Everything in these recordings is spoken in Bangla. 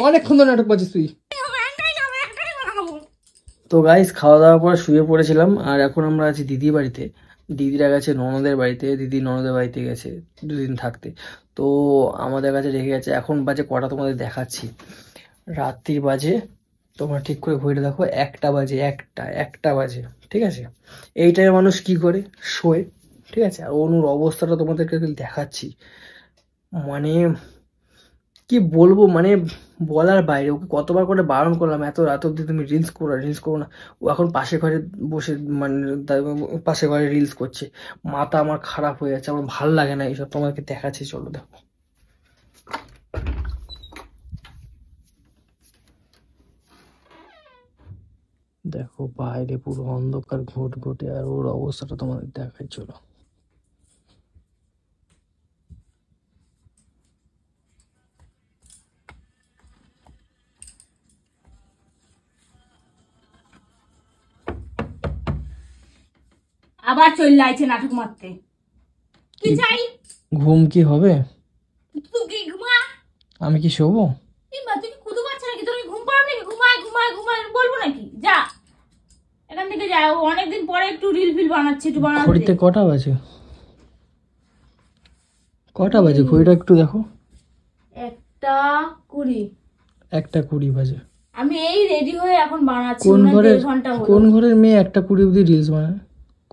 অনেকক্ষণ ধরে নাটক করছিস তুই। তো গাইস খাওয়া দাওয়ার পর শুয়ে পড়েছিলাম, আর এখন আমরা আছি দিদির বাড়িতে। দিদিরা গেছে ননদের বাড়িতে, দিদি ননদের বাড়িতে গেছে দুদিন থাকতে। তো আমাদের কাছে রেখে গেছে। এখন বাজে কটা তোমাদের দেখাচ্ছি। রাত্রির বাজে, তোমরা ঠিক করে ঘড়িটা দেখো, 1টা বাজে, 1টা বাজে, ঠিক আছে। এই টাইমে মানুষ কি করে শোয়, ঠিক আছে। আর অনুর অবস্থাটা তোমাদেরকে দেখাচ্ছি, মানে কি বলবো, মানে বলার বাইরে। ওকে কতবার করে বারণ করলাম, এত রাত অব্দি তুমি রিলস করো না। ও এখন পাশের ঘরে বসে, মানে পাশের ঘরে রিলস করছে। মাথা আমার খারাপ হয়ে যাচ্ছে, আমার ভালো লাগে না এইসব। তোমাকে দেখাচ্ছি, চলো দেখো। দেখো বাইরে পুরো অন্ধকার ঘুটঘুটে, আর ওর অবস্থাটা তোমাদের দেখাই, চলো। আবার চলে আইছে নাটক মারতে। কি চাই? ঘুম কি হবে? তুই কি ঘুমা? আমি কি শোবো? কিংবা তুই কি কুদু পাচ্ছ নাকি? তোর কি ঘুম পাড়া নাকি? ঘুমায় বলবো নাকি? যা এখান থেকে যা। অনেকদিন পরে একটু রিল ফিল বানাচ্ছি, একটু বানাতে। ঘড়িতে কটা বাজে? ঘড়িটা একটু দেখো। 1:20। 1:20 বাজে। আমি এই রেডি হয়ে এখন বানাচ্ছি। কোন ঘরের মেয়ে 1:20 অব্দি রিলস বানায়?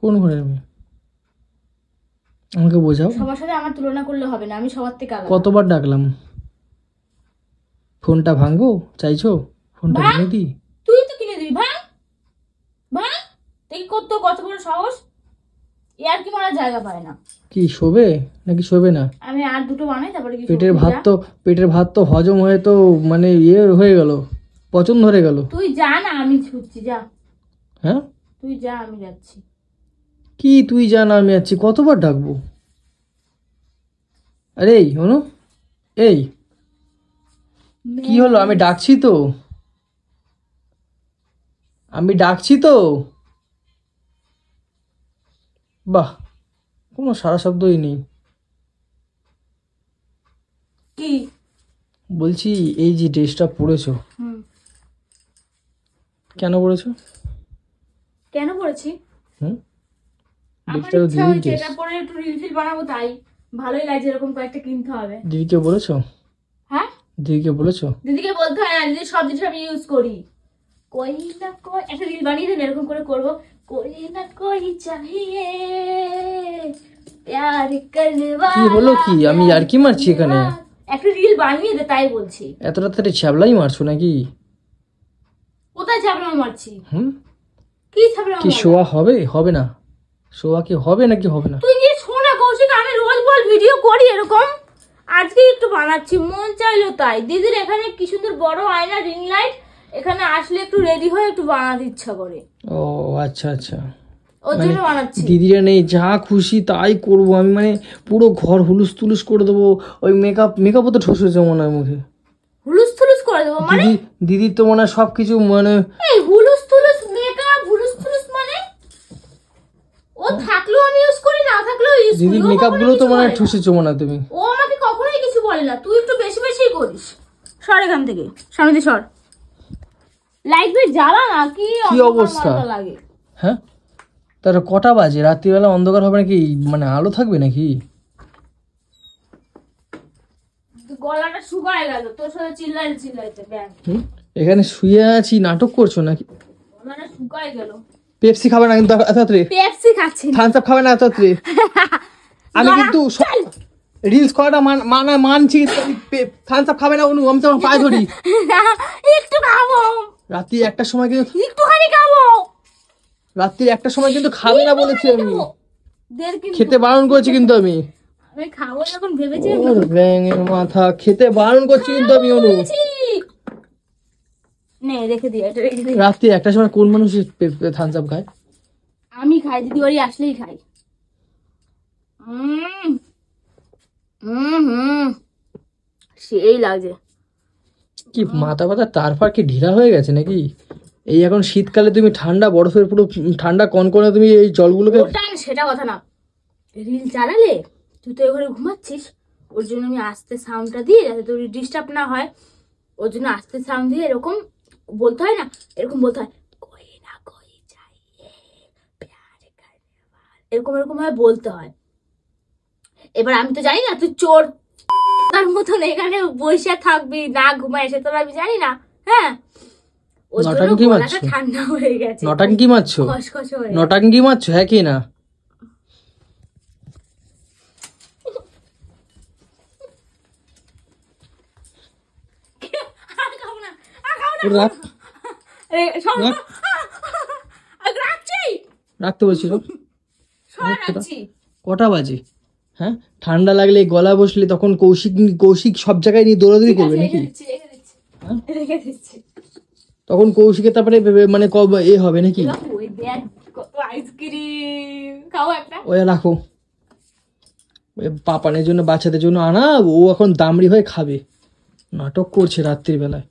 কোন ঘরের মেয়ে আমাকে বোঝাও। সবার সাথে আমার তুলনা করলে হবে না, আমি সবার থেকে আলাদা। কতবার ডাকলাম? ফোনটা ভাঙবো চাইছো? ফোনটা কিনে দিই? তুই তো কিনে দিবি। ভাঙ দেখি কত বড় সাহস। আর কি মারার জায়গা পায় না। কি শোবে নাকি শোবে না? আমি আর দুটো বানাই, তারপরে কি পেটের ভাত তো হজম হয়ে তো মানে হয়ে গেল, পচন ধরে গেল। তুই যা না, আমি ছুটছি, যা। হ্যাঁ তুই যা, আমি যাচ্ছি। কি তুই যা না আমি যাচ্ছি? কতবার ডাকবো? আরে অনু, এই কি হলো? আমি ডাকছি তো। বাহ, কোনো সারা শব্দই নেই। কি বলছি, এই যে ড্রেসটা পরেছো, কেন পরেছো? কেন পরেছি? ড্রেসটা দিদির ড্রেস। এটা পরে একটু রিল ফিল বানাবো, তাই ভালোই লাগছে। এরকম কয়েকটা কিনতে হবে। দিদিকে বলেছো? হ্যাঁ, দিদিকে বলেছো? দিদিকে বলতে হয় না, দিদি সব জিনিস আমি ইউজ করি। কই না কই, একটা রিল বানিয়ে দেন, এরকম করে করবো। কই না কই চাহিয়ে প্যার করনে ওয়ালা। কি হলো? কি আমি আর কি মারছি এখানে? একটা রিল বানিয়ে দে, তাই বলছি। এত রাত্রে ছ্যাবলাই মারছো নাকি? কোথায় চাবলা মারছি? কি চাবলা? কি শোয়া হবে না? শোয়া কি হবে নাকি হবে না? তুই কি শোনা কৌশিক, আমি রোজ ভিডিও করি এরকম। আজকে একটু বানাচ্ছি, মন চাইলো তাই। দিদির এখানে কি সুন্দর বড় আয়না, রিং লাইট, এখানে আসলে একটু রেডি হয়ে একটু বানাতে ইচ্ছা করে। ও আচ্ছা, ওর জন্য বানাচ্ছি। দিদিরা নেই, যা খুশি তাই করবো আমি, মানে পুরো ঘর হুলুস তুলুস করে দেবো। ওই মেকআপও তো ঠসেছে মনে হয় মুখে। হুলুস থুলুস করে দেবো মানে? দিদির তো মনে হয় সবকিছু, মানে এই হুলুস থুলুস মেকআপ, হুলুস থুলুস মানে ও থাকলেও আমি ইউজ করি, না থাকলেও ইউজ করি। দিদির মেকআপ গুলো তো মনে হয় ঠসেছে মনে হয় তুমি। ও আমাকে কখনোই কিছু বলে না, তুই একটু বেশি করিস। সর এখান থেকে, সামনে দিয়ে সর। লাইট দিয়ে জ্বালা না, কি অবস্থা লাগে। হ্যাঁ, তাহলে কটা বাজে? রাত্রিবেলা অন্ধকার হবে নাকি? মানে আলো থাকবে নাকি? গলাটা শুকায় গেল তোর সাথে চিল্লাইতে। এখানে শুয়ে আছি, নাটক করছো নাকি? গলাটা শুকায় গেল। পেপসি খাবে না কিন্তু এত রাত্রে? পেপসি খাচ্ছি না। থামস আপ খাবে না এত রাত্রে? আমি কিন্তু রিলস করাটা মানছি। থামস আপ খাবে না অনু, আমি তোমার পায়ে ধরি। একটু খাবো রাত্রি 1টার সময় কিন্তু, একটুখানি খাবো। রাত্রি 1টার সময় কিন্তু খাবে না বলেছি আমি। খেতে বারণ করেছি কিন্তু আমি খাবো যখন ভেবেছি। ব্যাঙের মাথা, খেতে বারণ করছি কিন্তু আমি অনু। নে রেখে দিই, এটা রেখে দিই। রাত্রি 1টার সময় কোন মানুষ থামস আপ খায়? আমি খাই, দিদি বাড়ি আসলেই খাই। সেই লাগছে। কি মাথা ব্যথা, তারপর কি ঢিলা হয়ে গেছে নাকি? এই এখন শীতকালে তুমি ঠান্ডা বরফের পুরো ঠান্ডা কনকনে, তুমি এই জলগুলোকে। সেটা কথা না, রিল চালালে তুই তো এখানে ঘুমাচ্ছিস, ওর জন্য আমি আস্তে সাউন্ডটা দিই যাতে তোর ডিস্টার্ব না হয়। ওর জন্য আস্তে সাউন্ড দিয়ে এরকম বলতে হয় না, এরকম বলতে হয় কই না কই চাইয়ে প্যার করনে वाला, এরকম এরকম ভাবে বলতে হয়। এবার আমি তো জানি না তুই চোর তার মতন এখানে বসে থাকবি না ঘুমায়, সে তো আমি জানি না। হ্যাঁ, ওর জন্য নটাঙ্কি গলাটা মারছো? ঠান্ডা হয়ে গেছে, নটাঙ্কি মারছো? খসখসে হয়ে গেছে। নটাঙ্কি মারছো, হ্যাঁ কি না? আর খাবো না, আর খাবো না। রাখ, এ, সব- রাখ। রাখছি, রাখতে বলছিল। সব রাখছি। কটা বাজে? হ্যাঁ, ঠান্ডা লাগলে গলা বসলে তখন কৌশিক সব জায়গায় নিয়ে দৌড়াদৌড়ি করবে রেখে নাকি? দিচ্ছি, রেখে দিচ্ছি, হ্যাঁ? রেখে দিচ্ছি। তখন কৌশিকের তারপরে মানে এ হবে নাকি? ওই দেখ কত আইসক্রিম, খাও একটা। ওই রাখো, ওই পাপানের জন্য বাচ্চাদের জন্য আনা, ও এখন দামড়ি হয়ে খাবে। নাটক করছে রাত্রির বেলায়।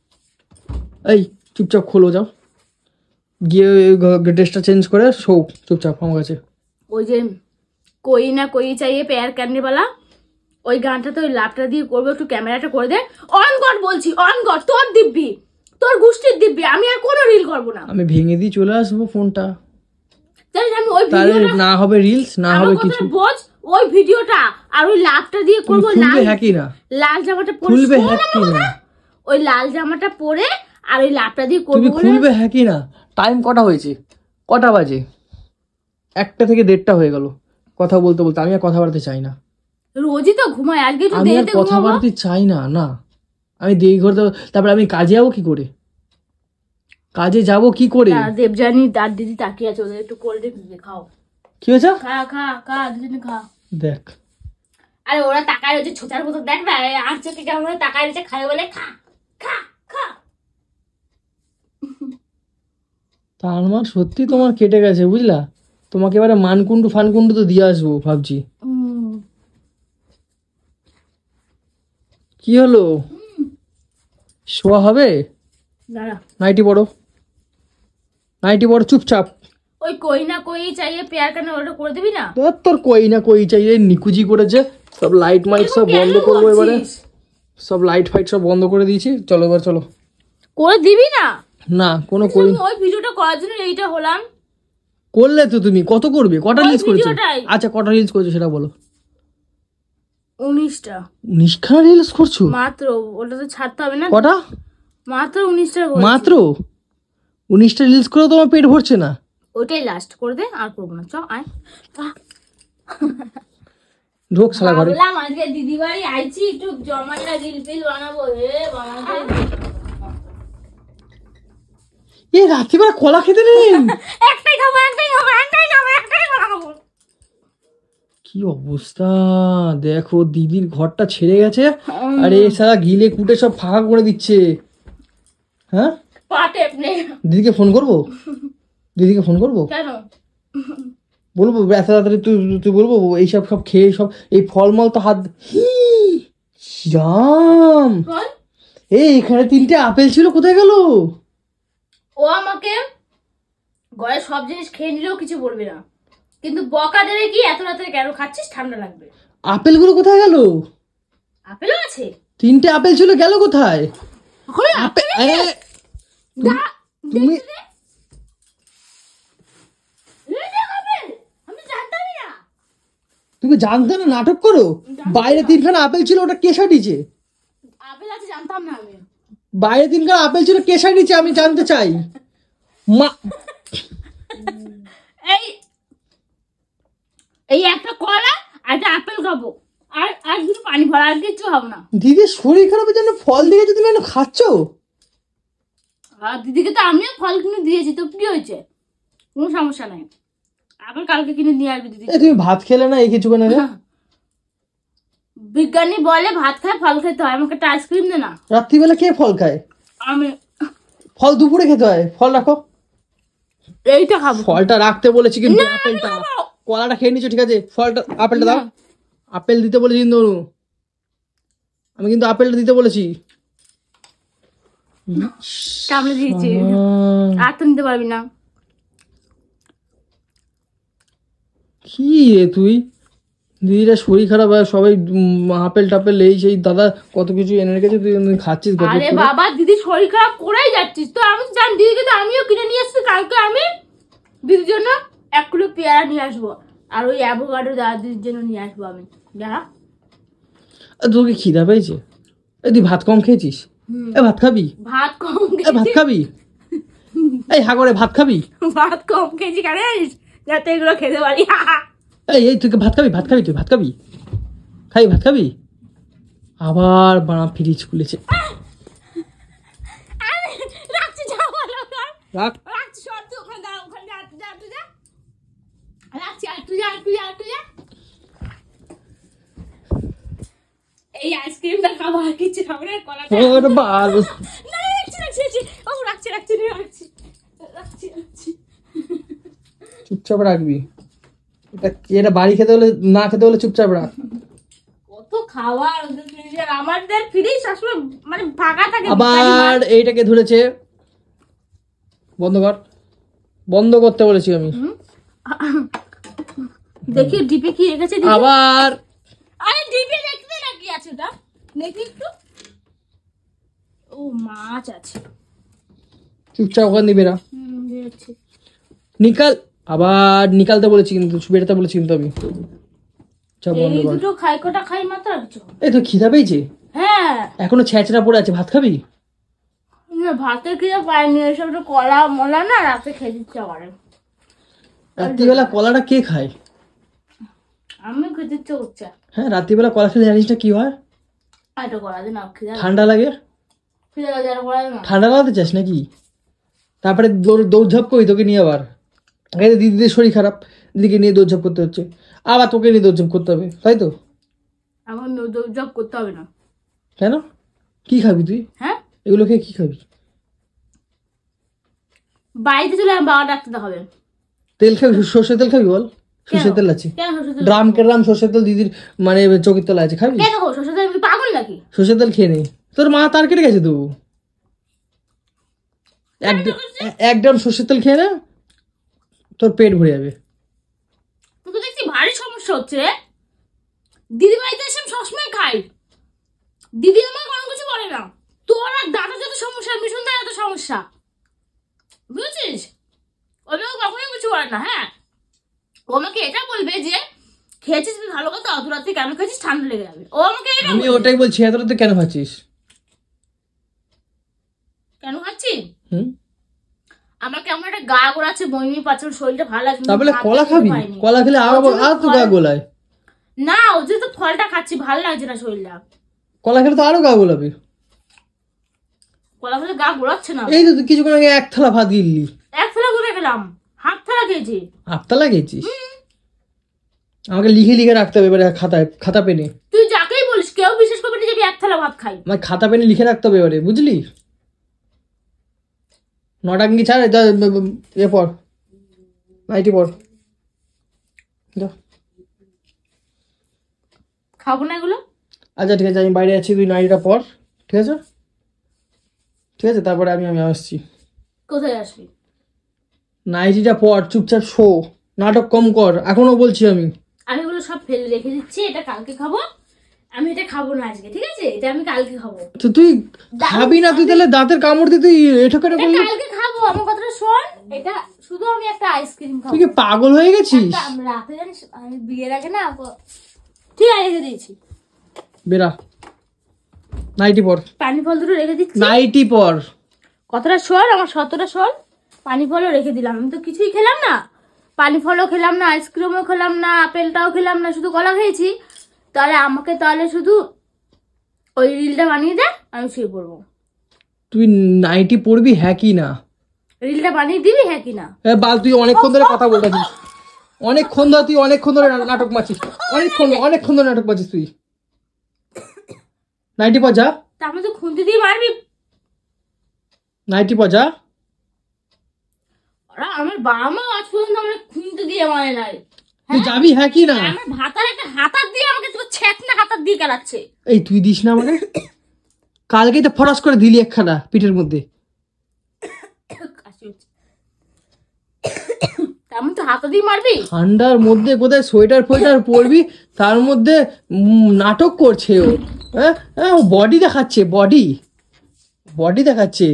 এই চুপচাপ খোলো, যাও গিয়ে ড্রেসটা চেঞ্জ করে শো চুপচাপ আমার কাছে। ওই যে কই না কই চাইয়ে প্যার করনে वाला, ওই গানটা তো ওই লাভটা দিয়ে করবো, একটু ক্যামেরাটা করে দে, অন কর বলছি, অন কর, তোর দিব্যি, তোর গোষ্ঠীর দিব্যি, আমি আর কোনো রিল করবো না। আমি ভেঙে দিয়ে চলে আসবো ফোনটা, জানিস আমি ওই তাহলে ভিডিওটা, না হবে রিলস, না আমার হবে কথাটা কিছু। বোঝ, ওই ভিডিওটা আর ওই লাভটা দিয়ে তুমি করবো, খুলবে লাল হ্যাঁ কি না? লাল জামাটা পরে, খুলবে শোন হ্যাঁ কি আমার না? কথা। ওই লাল জামাটা পরে আর ওই লাভটা দিয়ে তুমি করবো বলে। খুলবে হ্যাঁ কি না? টাইম কটা হয়েছে? কটা বাজে? 1টা থেকে 1:30 হয়ে গেল কথা বলতে বলতে। আমি আর কথা বলতে চাই না, রোজই তো ঘুমায়, আজকে একটু আমি আর দেরিতে কথা ঘুমাবো। বলতে চাই না। না, আমি দেরি করতে, তারপরে আমি কাজে যাবো কি করে? কাজে যাব কি করে? দেবজানি আর দিদি তাকিয়ে আছে, ওদের একটু কোল্ড ড্রিঙ্কস দিয়ে খাও। কি হয়েছে? খা খা খা, দুজনে খা। দেখ, আরে ওরা তাকায় রয়েছে ছোটার মতো, দেখ না আর চোখে কেমন করে তাকায় রয়েছে, খায় বলে খা খা খা। তার মানে সত্যি তোমার কেটে গেছে, বুঝলা? তোমাকে এবারে মানকুন্ডু ফানকুন্ডু তো দিয়ে আসবো ভাবছি। কি হলো, শোয়া হবে? দাঁড়া, নাইটি পড়ো, নাইটি পড়ো চুপচাপ। ওই কই না কই চাইয়ে পেয়ার কেন ওটা করে দিবি না? ধর, তোর কই না কই চাইয়ে নিকুজি করেছে। সব লাইট মাইট সব বন্ধ কেন করবো এবারে, বলছিস? সব লাইট ফাইট সব বন্ধ করে দিয়েছি। চলো এবার চলো। করে দিবি না? না কোনো কই আমি ওই ভিডিওটা করার জন্য এইটা হলাম। করলে তো তুমি কত করবে? কটা ওই রিলস করেছো? ভিডিওটাই। আচ্ছা কটা রিলস করেছো সেটা বলো। 19টা 19খানা রিলস করছো? মাত্র, ওটা তো ছাড়তে হবে না। কটা? মাত্র 19টা। মাত্র 19টা রিলস করেও তোমার পেট ভরছে না? ওইটাই লাস্ট করে দে, আর করবো না। চ আয়, ঢোক শালা ঘরে। ভাবলাম আজকে দিদি বাড়ি আইছি, একটু জমাটা রিল ফিল বানাবো। হে বানাবো। এ রাত্রিবেলা কলা খেতে নেই? একটাই খাবো, একটাই খাবো, একটাই খাবো, একটাই খাবো। কি অবস্থা দেখো, দিদির ঘরটা ছেড়ে গেছে আর এই সারা গিলে কুটে সব ফাঁকা করে দিচ্ছে। হ্যাঁ, পাটে আপনি দিদিকে ফোন করবো, দিদিকে ফোন করবো, কেন? বলবো এত তাড়াতাড়ি তুই তুই বলবো এইসব সব খেয়ে সব এই ফলমল তো হাত জাম। বল। এই এখানে 3টে আপেল ছিল, কোথায় গেল? ও আমাকে ঘরে সব জিনিস খেয়ে নিলেও কিছু বলবে না, কিন্তু বকা দেবে কি এত রাতে কেন খাচ্ছিস, ঠান্ডা লাগবে। আপেলগুলো কোথায় গেল? আপেলও আছে? 3টে আপেল ছিল, গেল কোথায়? ওখানে আপেল তুমি আমি জানতামই না। তুমি জানতে না, নাটক করো। বাইরে 3খানা আপেল ছিল, ওটা কে সাটিয়েছে? আপেল আছে জানতাম না আমি। বাইরে 3খানা আপেল ছিল, কে সাটিয়েছে আমি জানতে চাই। মা এই এই একটা কলা আর একটা আপেল খাবো, আর আর কিছু পানি ভরা, আর কিছু খাবো না। দিদির শরীর খারাপের জন্য ফল দেখেছো তুমি এখন খাচ্ছ? আর দিদিকে তো আমিও ফল কিনে দিয়েছি, তো কি হয়েছে? কোনো সমস্যা নাই, আবার কালকে কিনে নিয়ে আসবি দিদি। তুমি ভাত খেলে না এই কিছু না? বিজ্ঞানী বলে ভাত খায় ফল খেতে হয়, আমাকে একটা আইসক্রিম দে না। রাত্রিবেলা কে ফল খায়? আমি ফল দুপুরে খেতে হয়, ফল রাখো। এইটা খাবো। ফলটা রাখতে বলেছি কিন্তু আপেলটা, কলাটা খেয়ে নিচ্ছ ঠিক আছে, ফলটা আপেলটা দাও। আপেল দিতে বলেছি কিন্তু আমি কিন্তু আপেলটা দিতে বলেছি। কামড়ে দিয়েছি, আর তো নিতে পারবি না। কি রে তুই দিদিরা শরীর খারাপ হয় সবাই আপেল টাপেল এই সেই দাদা কত কিছু এনে রেখেছে তুই খাচ্ছিস গপ আরে বাবা দিদি শরীর খারাপ করেই যাচ্ছিস তো আমি জানি দিদিকে তো আমিও কিনে নিয়ে এসেছি কালকে আমি দিদির জন্য 1 কিলো পেয়ারা নিয়ে আসবো আর ওই অ্যাভোকাডো দিদির জন্য নিয়ে আসবো আমি যারা তোকে খিদা পেয়েছে এই তুই ভাত কম খেয়েছিস এ ভাত খাবি ভাত কম এ ভাত খাবি এই হা করে ভাত খাবি ভাত কম খেয়েছি কেন জানিস যাতে এগুলো খেতে পারি এই তুই ভাত খাবি তুই ভাত খাবি ভাত খাবি আবার বাড়া ফ্রিজ খুলেছে রাখছি যাও রাখ রাখছি সর তুই ওখানে দাঁড়া ওখানে যা তুই যা রাখছি আর তুই যা এই আইসক্রিমটা খাবো আর কিছু খাবো না কলাটা ওরে বাল না রাখছি ও রাখছি চুপচাপ রাখবি এটা বাড়ি খেতে হলে না খেতে হলে চুপচাপ রাখ কত খাবার ওদের ফ্রিজের আমাদের ফ্রিজ সবসময় মানে ফাঁকা থাকে আবার এইটাকে ধরেছে বন্ধ করতে বলেছি আমি দেখি ডিপে কি রেখেছে আবার আরে ডিপে দেখতে না কি আছে ওটা দেখি একটু ও মাছ আছে চুপচাপ ওখান দিয়ে বেরা বেরোচ্ছে আবার নিকালতে বলেছি কিন্তু বেরোতে বলেছি কিন্তু আমি এই দুটো কটা খাই মাত্র কিছু এই তো খিদা পেয়েছে হ্যাঁ এখনো ছ্যাঁচড়া পড়ে আছে ভাত খাবি না ভাতের খিদে পাইনি এসব তো কলা মলা না রাতে খেয়ে দিচ্ছে আবার রাত্রিবেলা কলাটা কে খায় আমি খেতে ইচ্ছে করছে হ্যাঁ রাত্রিবেলা কলা খেলে জানিস না কি হয় এটা করা দিন ঠান্ডা লাগে খিদে লাগে আর করা না ঠান্ডা লাগাতে চাস নাকি তারপরে দৌড়ঝাপ করি তোকে নিয়ে আবার দিদিদের শরীর খারাপ দিদিকে নিয়ে দৌড়ঝাপ করতে হচ্ছে আবার তোকে নিয়ে দৌড়ঝাপ করতে হবে তাই তো আমার জব করতে হবে না কেন কি খাবি তুই হ্যাঁ এগুলো খেয়ে কি খাবি বাড়িতে চলে আমার বাবা ডাকতে হবে তেল খাবি সর্ষের তেল খাবি বল সর্ষের তেল আছে কেন সরষের তেল ড্রাম কেরাম সর্ষের তেল দিদির মানে চোখের তেল আছে খাবি কেন গো সরষের তেল আমি পাগল নাকি সর্ষের তেল খেয়ে নেই তোর মা তার কেটে গেছে তো এক ড্রাম সর্ষের তেল খেয়ে না তোর পেট ভরে যাবে তুই তো দেখছি ভারী সমস্যা হচ্ছে রে দিদি বাড়িতে এসে আমি সবসময় খাই দিদি আমার কোনো কিছু বলে না তোর আর দাদার যত সমস্যা মিশন দার এত সমস্যা বুঝেছিস ওদের কখনোই কিছু বলে না হ্যাঁ ও আমাকে এটা বলবে যে খেয়েছিস তুই ভালো কথা অত রাত্রে কেন খেয়েছিস ঠান্ডা লেগে যাবে ও আমাকে এটা আমি ওটাই বলছি এত রাতে কেন খাচ্ছিস কেন খাচ্ছি হুম আমার কেমন একটা গা গোড়াচ্ছে বমি পাচ্ছে শরীরটা ভালো লাগছে না, তাহলে ভাত কলা খেতে খাবি পারিনি। কলা খেলে আর তো গা গোলায় না ও যে তো ফলটা খাচ্ছি ভালো লাগছে না শরীরটা কলা খেলে তো আরো গা গোলাবে কলা খেলে গা গোড়াচ্ছে না এই তো তুই কিছুক্ষণ আগে এক থালা ভাত গিললি এক থালা করে খেলাম হাফ থালা খেয়েছি আটতলা গেছিস আমাকে লিখে লিখে রাখতে হবে এবারে খাতা পেনে তুই যাকেই বলিস কেউ বিশেষ করবে না যে আমি এক থালা ভাত খাই আমার খাতা পেনে লিখে রাখতে হবে এবারে বুঝলি নটাঙ্গি ছাড় এ পর নাইটি পর খাবো না এগুলো আচ্ছা ঠিক আছে আমি বাইরে আছি তুই নাইটিটা পর ঠিক আছে তারপরে আমি আসছি কোথায় আসবি নাইটিটা পর চুপচাপ শো নাটক কম কর এখনো বলছি আমি এগুলো সব ফেলে রেখে দিচ্ছি এটা কালকে খাবো আমি এটা খাবো না আজকে ঠিক আছে এটা আমি কালকে খাবো তো তুই খাবি না তুই তাহলে দাঁতের কামড় দিয়ে তুই এটা কেন করলি কালকে খাবো আমার কথাটা শোন এটা শুধু আমি একটা আইসক্রিম খাবো তুই কি পাগল হয়ে গেছিস রাতে জানিস আমি বিয়ের আগে না ঠিক আছে রেখে দিয়েছি বেরা নাইটি পর পানি ফল দুটো রেখে দিচ্ছি নাইটি পর কতটা শোল আমার 17টা শোল পানি ফলও রেখে দিলাম আমি তো কিছুই খেলাম না পানি ফলও খেলাম না আইসক্রিমও খেলাম না আপেলটাও খেলাম না শুধু কলা খেয়েছি তাহলে শুধু ওই রিলটা বানিয়ে দে আমি শুয়ে পড়বো তুই নাইটি পরবি হ্যাঁ কি না রিলটা বানিয়ে দিবি হ্যাঁ কি না বাল তুই অনেকক্ষণ ধরে কথা বলতেছিস অনেকক্ষণ ধরে নাটক মারছিস অনেকক্ষণ ধরে নাটক মারছিস তুই নাইটি পর যা তারপরে তো খুন্তি দিয়ে মারবি নাইটি পর যা ওরা আমার বাবা মা আজ পর্যন্ত আমার খুন্তি দিয়ে মারে নাই তুই যাবি হ্যাঁ কি না আমার ভাতার একটা হাতার দিয়ে আমাকে তো ছেঁকনা হাতার দিয়ে কেলাচ্ছে এই তুই দিস না আমাকে কালকেই তো ফরাস করে দিলি একখানা পিঠের মধ্যে এমন তো হাতা দিয়ে মারবি? ঠান্ডার মধ্যে কোথায় সোয়েটার ফোয়েটার পরবি, তার মধ্যে নাটক করছে ও। হ্যাঁ হ্যাঁ, ও বডি দেখাচ্ছে, বডি দেখাচ্ছে,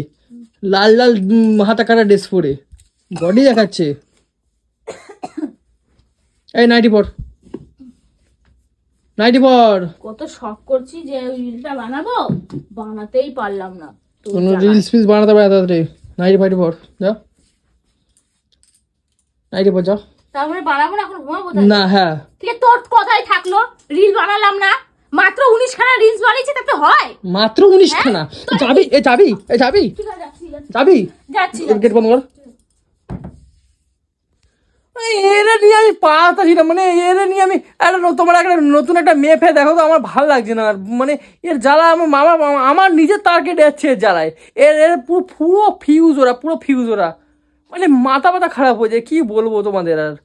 লাল লাল হাতা কাটা ড্রেস পরে বডি দেখাচ্ছে। এই নাইটি পর, নাইটি পর। কত শখ করছি যে রিলটা বানাবো, বানাতেই পারলাম না। কোনো রিলস ফিলস বানাতে পারে তাড়াতাড়ি। নাইটি ফাইটি পর, যা নাইটি পর যা। তারপরে বানাবো না, এখন ঘুমাবো। না হ্যাঁ ঠিক আছে, তোর কথাই থাকলো, রিল বানালাম না। মাত্র 19 খানা রিলস বানিয়েছি, তাতে হয়? মাত্র 19 খানা? যাবি যাবি যাবি ঠিক আছে, যাচ্ছি যাবি, যাচ্ছি। গেট বন্ধ কর। এরা নিয়ে আমি পাতাছি না, মানে এরা নিয়ে আমি তোমার একটা নতুন একটা মেয়ে ফেয়ে দেখো তো, আমার ভালো লাগছে না। মানে এর জ্বালা আমার আমার নিজের টার্গেট যাচ্ছে এর জ্বালায়। এর পুরো পুরো ফিউজ ওরা, পুরো ফিউজ ওরা। মানে মাথা খারাপ হয়ে যায়, কি বলবো তোমাদের আর।